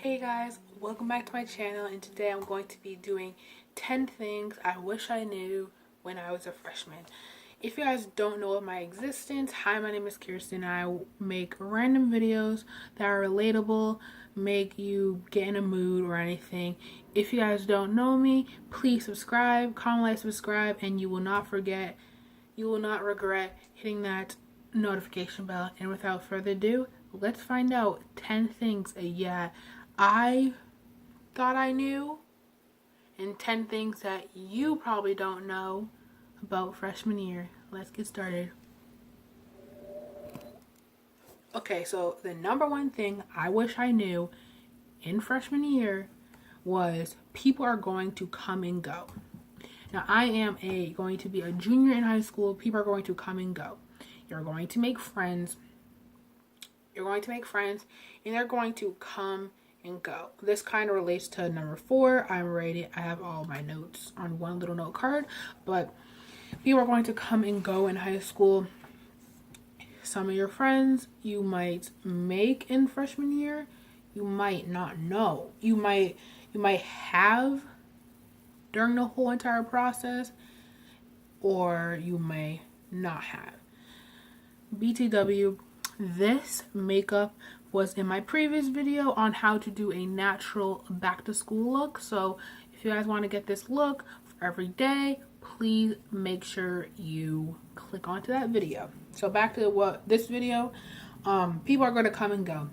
Hey guys, welcome back to my channel, and today I'm going to be doing 10 things I wish I knew when I was a freshman. If you guys don't know of my existence, hi, my name is Kirsten. I make random videos that are relatable, make you get in a mood or anything. If you guys don't know me, please subscribe, comment, like, subscribe, and you will not regret hitting that notification bell. And without further ado, let's find out 10 things I thought I knew and 10 things that you probably don't know about freshman year. Let's get started. Okay, so the number one thing I wish I knew in freshman year was people are going to come and go. Now, I am going to be a junior in high school. People are going to come and go. You're going to make friends. And they're going to come and go. This kind of relates to number 4. I have all my notes on one little note card, but people are going to come and go in high school. Some of your friends you might make in freshman year, you might not know. You might have during the whole entire process, or you may not have. BTW, this makeup was in my previous video on how to do a natural back to school look. So if you guys want to get this look for every day, please make sure you click onto that video. So back to this video, people are going to come and go.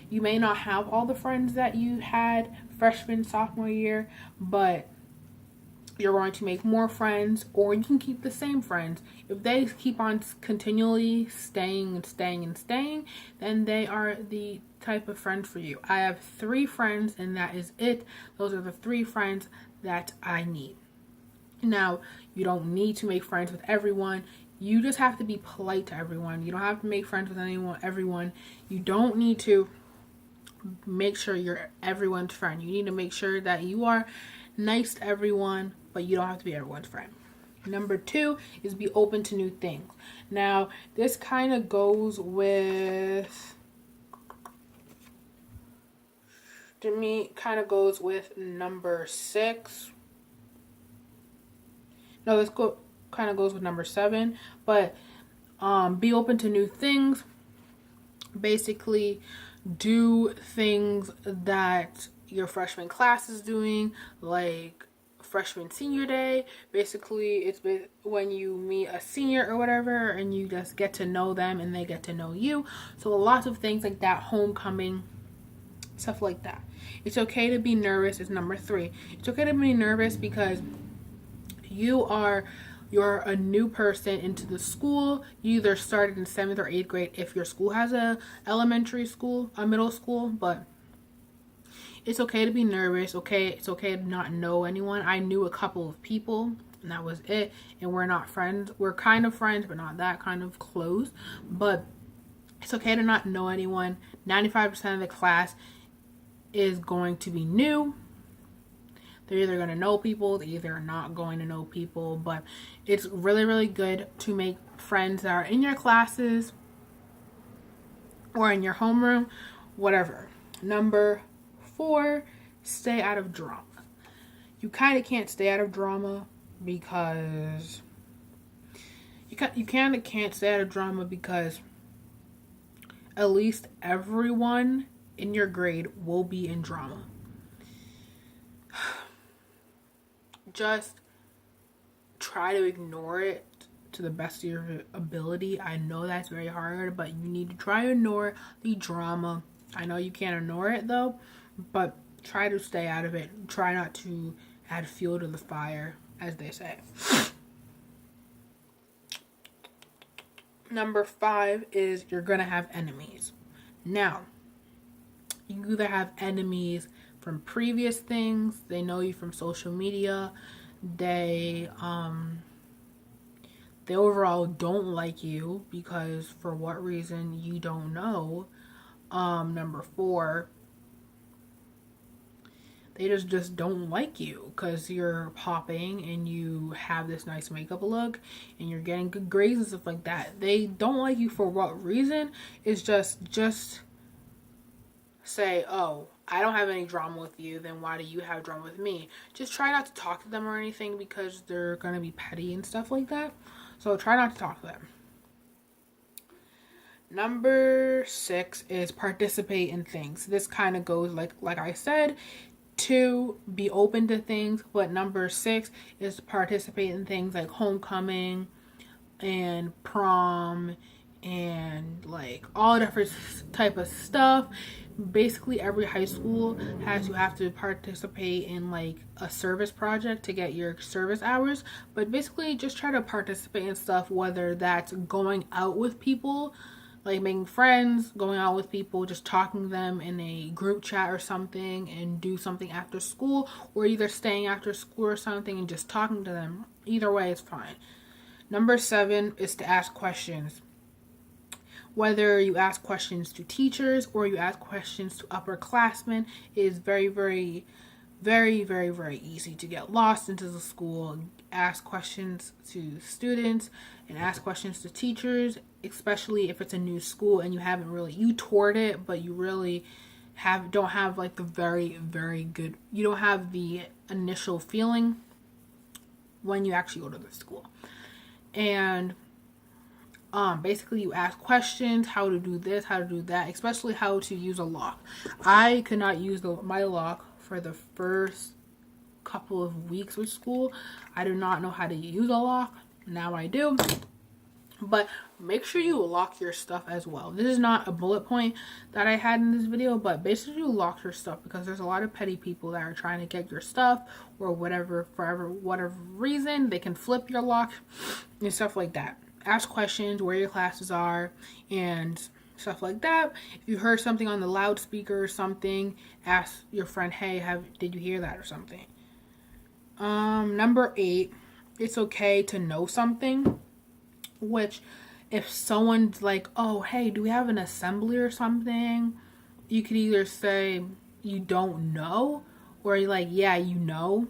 You may not have all the friends that you had freshman, sophomore year, but you're going to make more friends, or you can keep the same friends. If they keep on continually staying, then they are the type of friends for you. I have 3 friends, and that is it. Those are the 3 friends that I need. Now, you don't need to make friends with everyone. You just have to be polite to everyone. You don't have to make friends with everyone. You don't need to make sure you're everyone's friend. You need to make sure that you are nice to everyone, but you don't have to be everyone's friend. Number 2 is be open to new things. Now, this kind of goes with, number 6. No, kind of goes with number 7, but be open to new things. Basically, do things that your freshman class is doing, like freshman senior day. Basically, it's when you meet a senior or whatever, and you just get to know them and they get to know you. So lots of things like that, homecoming, stuff like that. It's okay to be nervous is number 3. It's okay to be nervous because you're a new person into the school. You either started in 7th or 8th grade if your school has a middle school, but it's okay to be nervous. It's okay to not know anyone. I knew a couple of people, and that was it. And we're not friends. We're kind of friends, but not that kind of close. But it's okay to not know anyone. 95% of the class is going to be new. They're either going to know people, they're either not going to know people. But it's really, really good to make friends that are in your classes or in your homeroom, whatever. Number 4, stay out of drama. You kind of can't stay out of drama because you kind of can't stay out of drama because at least everyone in your grade will be in drama. Just try to ignore it to the best of your ability. I know that's very hard, but you need to try to ignore the drama. I know you can't ignore it though, but try to stay out of it. Try not to add fuel to the fire, as they say. Number 5 is you're gonna have enemies. Now, you either have enemies from previous things, they know you from social media, they overall don't like you because for what reason you don't know. Number 4, they just don't like you because you're popping and you have this nice makeup look and you're getting good grades and stuff like that. They don't like you for what reason? It's just say, oh, I don't have any drama with you, then why do you have drama with me? Just try not to talk to them or anything because they're going to be petty and stuff like that. So try not to talk to them. Number 6 is participate in things. This kind of goes like I said, to be open to things, but number 6 is to participate in things like homecoming and prom and like all different type of stuff. Basically every high school you have to participate in like a service project to get your service hours, but basically just try to participate in stuff, whether that's going out with people, like making friends, going out with people, just talking to them in a group chat or something, and do something after school, or either staying after school or something and just talking to them. Either way is fine. Number 7 is to ask questions. Whether you ask questions to teachers or you ask questions to upperclassmen, it is very, very, very, very, very easy to get lost into the school. Ask questions to students and ask questions to teachers, especially if it's a new school and you toured it, but you really don't have like the very, very good, you don't have the initial feeling when you actually go to the school. And basically you ask questions, how to do this, how to do that, especially how to use a lock. I could not use my lock for the first couple of weeks with school. I do not know how to use a lock. Now I do. But make sure you lock your stuff as well. This is not a bullet point that I had in this video, but basically you lock your stuff because there's a lot of petty people that are trying to get your stuff or whatever, for whatever reason. They can flip your lock and stuff like that. Ask questions where your classes are and stuff like that. If you heard something on the loudspeaker or something, ask your friend, hey, did you hear that or something? Number 8, it's okay to know something. Which, if someone's like, oh, hey, do we have an assembly or something? You could either say you don't know, or you're like, yeah, you know.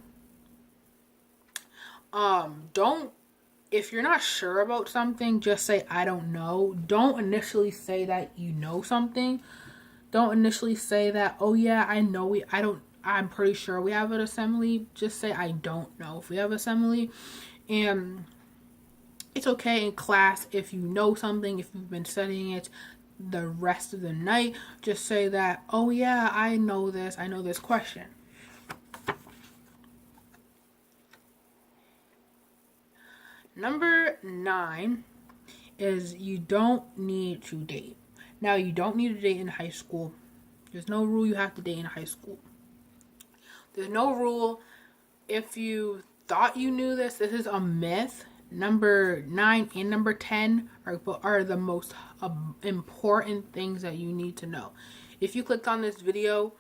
If you're not sure about something, just say, I don't know. Don't initially say that you know something. Don't initially say that, oh yeah, I'm pretty sure we have an assembly. Just say, I don't know if we have assembly. And it's okay in class if you know something, if you've been studying it the rest of the night, just say that, oh yeah, I know this question. Number 9 is you don't need to date. Now, you don't need to date in high school. There's no rule you have to date in high school. There's no rule. If you thought you knew this is a myth. Number 9 and number 10 are the most important things that you need to know. If you clicked on this video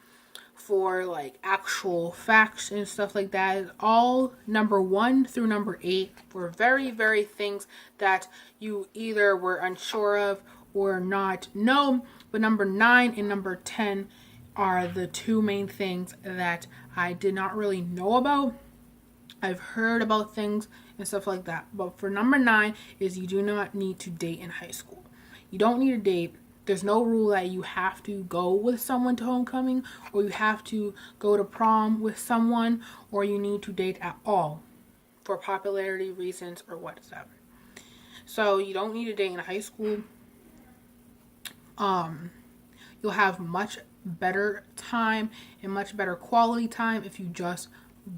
for like actual facts and stuff like that, all number 1 through number 8 were very, very things that you either were unsure of or not know. But number 9 and number 10 are the 2 main things that I did not really know about. I've heard about things and stuff like that. But for number 9 is you do not need to date in high school. You don't need to date. There's no rule that you have to go with someone to homecoming, or you have to go to prom with someone, or you need to date at all for popularity reasons or whatever. So you don't need to date in high school. You'll have much better time and much better quality time if you just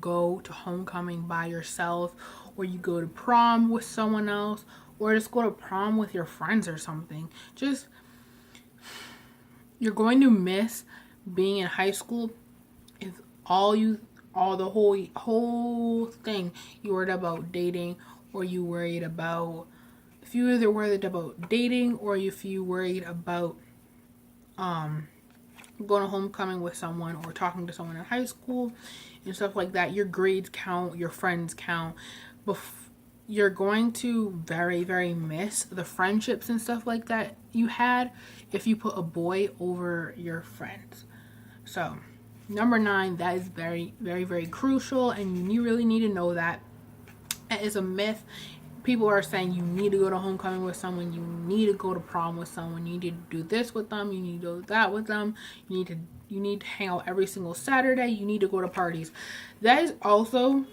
go to homecoming by yourself, or you go to prom with someone else, or just go to prom with your friends or something. You're going to miss being in high school if the whole thing you worried about dating, or you worried about, if you either worried about dating or if you worried about going to homecoming with someone or talking to someone in high school and stuff like that. Your grades count, your friends count. You're going to very, very miss the friendships and stuff like that you had if you put a boy over your friends. So number 9, that is very, very, very crucial, and you really need to know that. It is a myth people are saying you need to go to homecoming with someone, you need to go to prom with someone, you need to do this with them, you need to do that with them, you need to hang out every single Saturday, you need to go to parties. That is also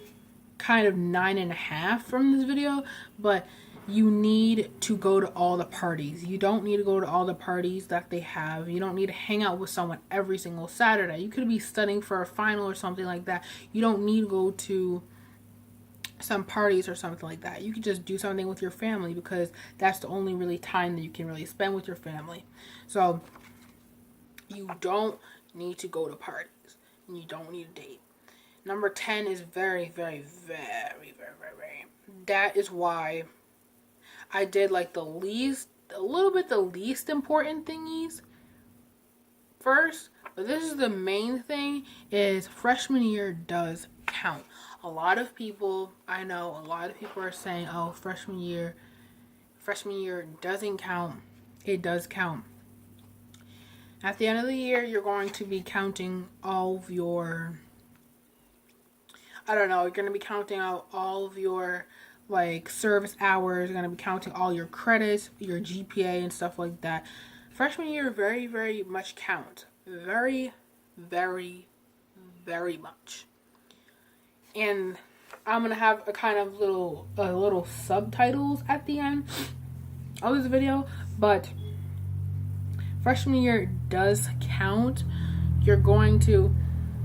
kind of 9.5 from this video, but you need to go to all the parties. You don't need to go to all the parties that they have. You don't need to hang out with someone every single Saturday. You could be studying for a final or something like that. You don't need to go to some parties or something like that. You could just do something with your family, because that's the only really time that you can really spend with your family. So you don't need to go to parties, and you don't need to date. Number 10 is very, very, very, very, very, very. That is why I did like a little bit the least important thingies first. But this is the main thing, is freshman year does count. A lot of people, I know, a lot of people are saying, oh, freshman year doesn't count. It does count. At the end of the year, you're going to be counting all of your, you're going to be counting out all of your like service hours. You're going to be counting all your credits, your GPA and stuff like that. Freshman year very, very much counts. Very, very, very much. And I'm going to have a kind of little subtitles at the end of this video, but freshman year does count. You're going to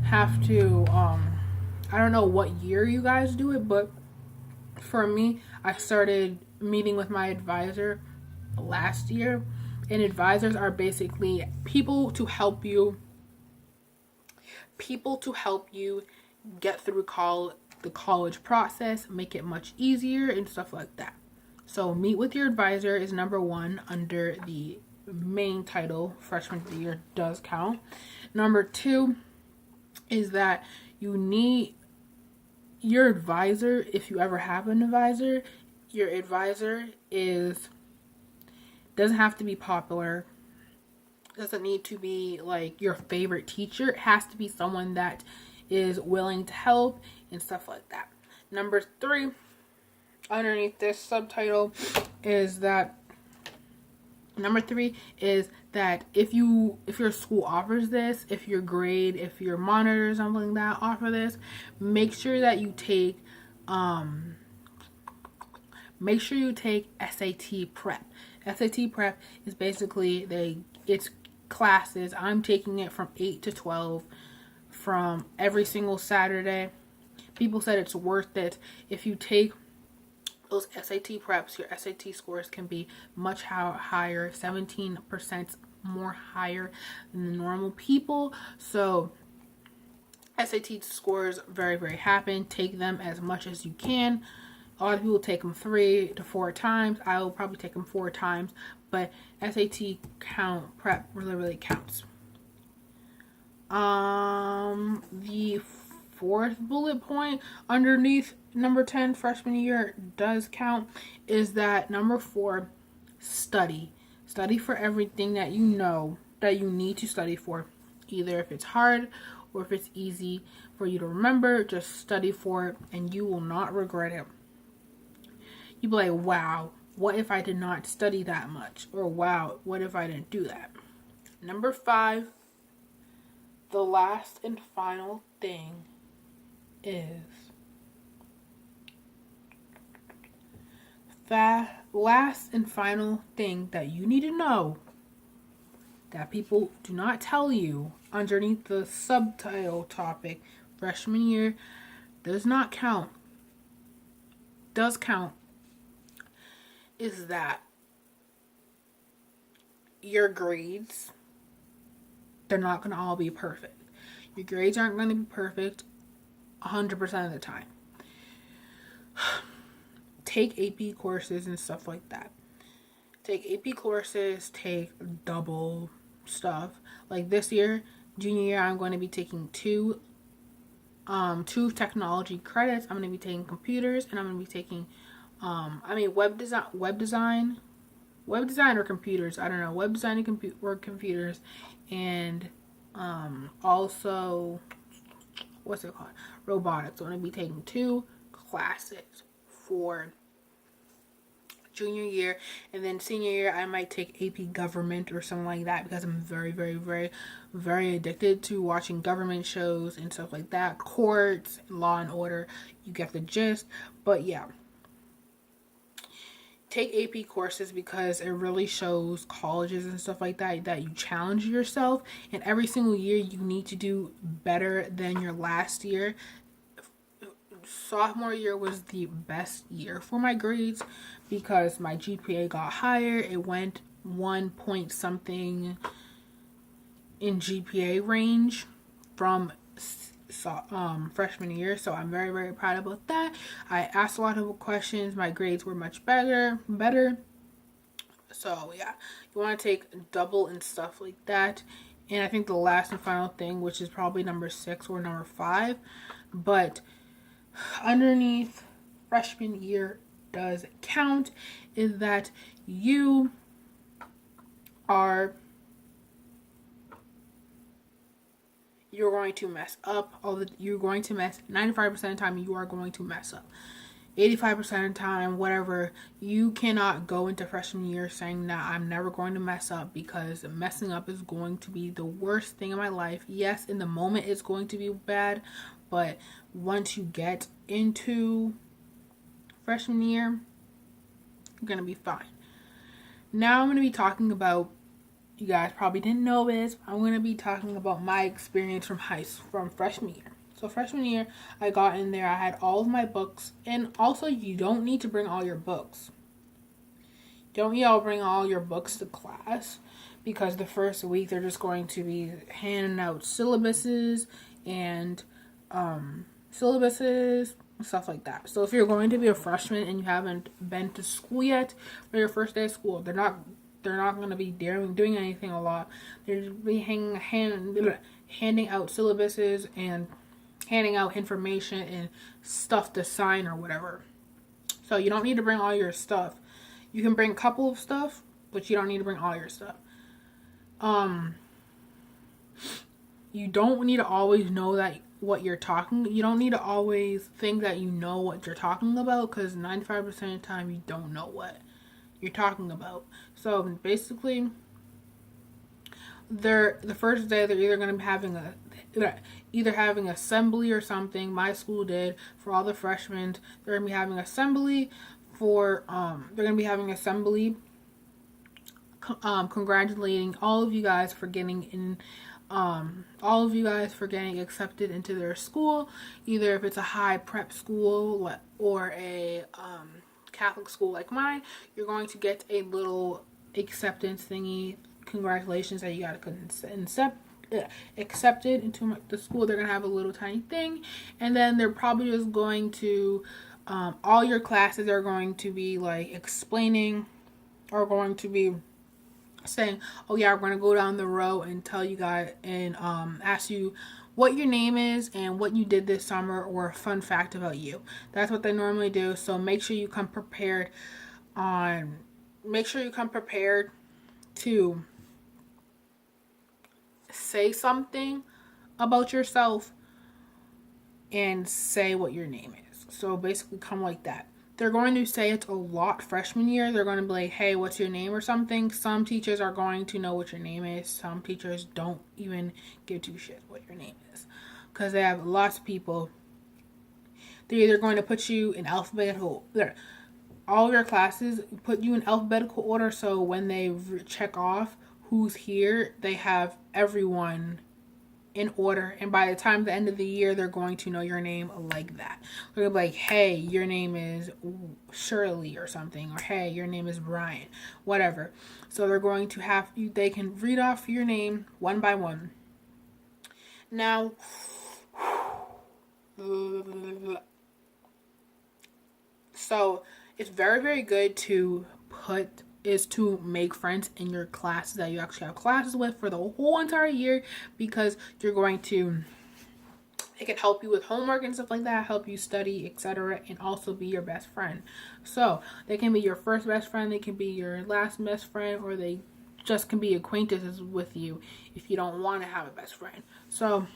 have to, I don't know what year you guys do it, but for me, I started meeting with my advisor last year, and advisors are basically people to help you get through the college process, make it much easier and stuff like that. So meet with your advisor is number 1 under the main title, freshman year does count. Number 2 is that you need your advisor, if you ever have an advisor, your advisor doesn't have to be popular, doesn't need to be like your favorite teacher. It has to be someone that is willing to help and stuff like that. Number 3 underneath this subtitle is that if your school offers this, if your grade, if your monitor or something like that offer this, make sure you take SAT prep. SAT prep is basically it's classes. I'm taking it from 8 to 12 from every single Saturday. People said it's worth it. If you take those SAT preps, your SAT scores can be much higher, 17% more higher than the normal people. So SAT scores very, very happen. Take them as much as you can. A lot of people take them 3 to 4 times. I will probably take them 4 times, but SAT prep really, really counts. The 4th bullet point underneath number 10, freshman year does count, is that number 4, study. Study for everything that you know that you need to study for. Either if it's hard or if it's easy for you to remember, just study for it and you will not regret it. You'll be like, wow, what if I did not study that much? Or wow, what if I didn't do that? Number 5, the last and final thing is that last and final thing that you need to know that people do not tell you underneath the subtitle topic, freshman year does not count, does count, is that your grades, they're not going to all be perfect. Your grades aren't going to be perfect 100% of the time. Take AP courses and stuff like that. Take AP courses, take double stuff. Like this year, junior year, I'm going to be taking two technology credits. I'm going to be taking computers, and I'm going to be taking web design or computers. I don't know, web design or computers, and also robotics. I'm going to be taking 2 classes for junior year, and then senior year I might take AP government or something like that, because I'm very, very, very, very addicted to watching government shows and stuff like that. Courts, Law and Order, you get the gist. But yeah, take AP courses, because it really shows colleges and stuff like that that you challenge yourself, and every single year you need to do better than your last year. Sophomore year was the best year for my grades, because my GPA got higher. It went 1 point something in GPA range from freshman year, so I'm very, very proud about that. I asked a lot of questions. My grades were much better. So yeah, you want to take double and stuff like that. And I think the last and final thing, which is probably number 6 or number 5, but underneath freshman year does count, is that you're going to mess up. You're going to mess 95% of the time. You are going to mess up 85% of the time, whatever. You cannot go into freshman year saying that I'm never going to mess up, because messing up is going to be the worst thing in my life. Yes, in the moment it's going to be bad, but once you get into freshman year, you're going to be fine. Now I'm going to be talking about, you guys probably didn't know this, I'm going to be talking about my experience from freshman year. So freshman year, I got in there, I had all of my books, and also you don't need to bring all your books. Don't y'all bring all your books to class, because the first week they're just going to be handing out syllabuses and stuff like that. So if you're going to be a freshman and you haven't been to school yet, for your first day of school, they're not going to be doing anything a lot. They're just be handing out syllabuses and handing out information and stuff to sign or whatever. So you don't need to bring all your stuff. You can bring a couple of stuff, but you don't need to bring all your stuff. You don't need to always know that you don't need to always think that you know what you're talking about, because 95% of the time you don't know what you're talking about. So basically, the first day they're either going to be having assembly or something. My school did, for all the freshmen. They're going to be having assembly congratulating all of you guys for getting accepted into their school, either if it's a high prep school or a Catholic school like mine. You're going to get a little acceptance thingy. Congratulations that you got accepted into the school. They're gonna have a little tiny thing, and then they're probably just going to all your classes are going to be like explaining, or going to be saying, oh yeah, we're going to go down the row and tell you guys and ask you what your name is and what you did this summer, or a fun fact about you. That's what they normally do. So make sure you come prepared to say something about yourself and say what your name is. So basically come like that. They're going to say it a lot freshman year. They're going to be like, hey, what's your name or something. Some teachers are going to know what your name is. Some teachers don't even give two shits what your name is, because they have lots of people. They're either going to put you in all of your classes put you in alphabetical order, so when they check off who's here, they have everyone in order, and by the time the end of the year, they're going to know your name like that. They're gonna be like, hey, your name is Shirley or something, or hey, your name is Brian, whatever. So they're going to have you, they can read off your name one by one. Now, so it's very, very good to make friends in your classes that you actually have classes with for the whole entire year, because it can help you with homework and stuff like that, help you study, etc., and also be your best friend. So they can be your first best friend, they can be your last best friend, or they just can be acquaintances with you if you don't want to have a best friend. So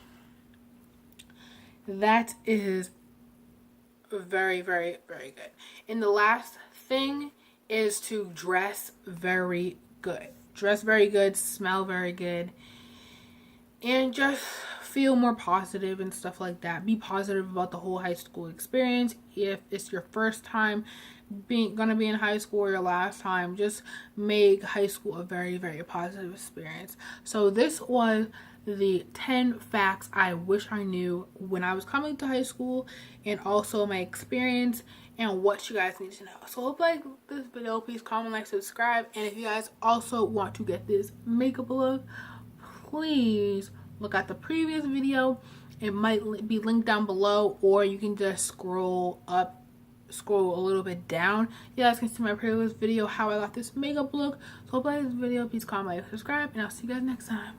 that is very, very, very good. And the last thing is to dress very good. Dress very good, smell very good, and just feel more positive and stuff like that. Be positive about the whole high school experience. If it's your first time gonna be in high school or your last time, just make high school a very, very positive experience. So this was the 10 facts I wish I knew when I was coming to high school, and also my experience and what you guys need to know. So hope you like this video. Please comment, like, subscribe, and if you guys also want to get this makeup look, please look at the previous video. It might be linked down below, or you can just scroll a little bit down. You guys can see my previous video how I got this makeup look. So hope you like this video. Please comment, like, subscribe, and I'll see you guys next time.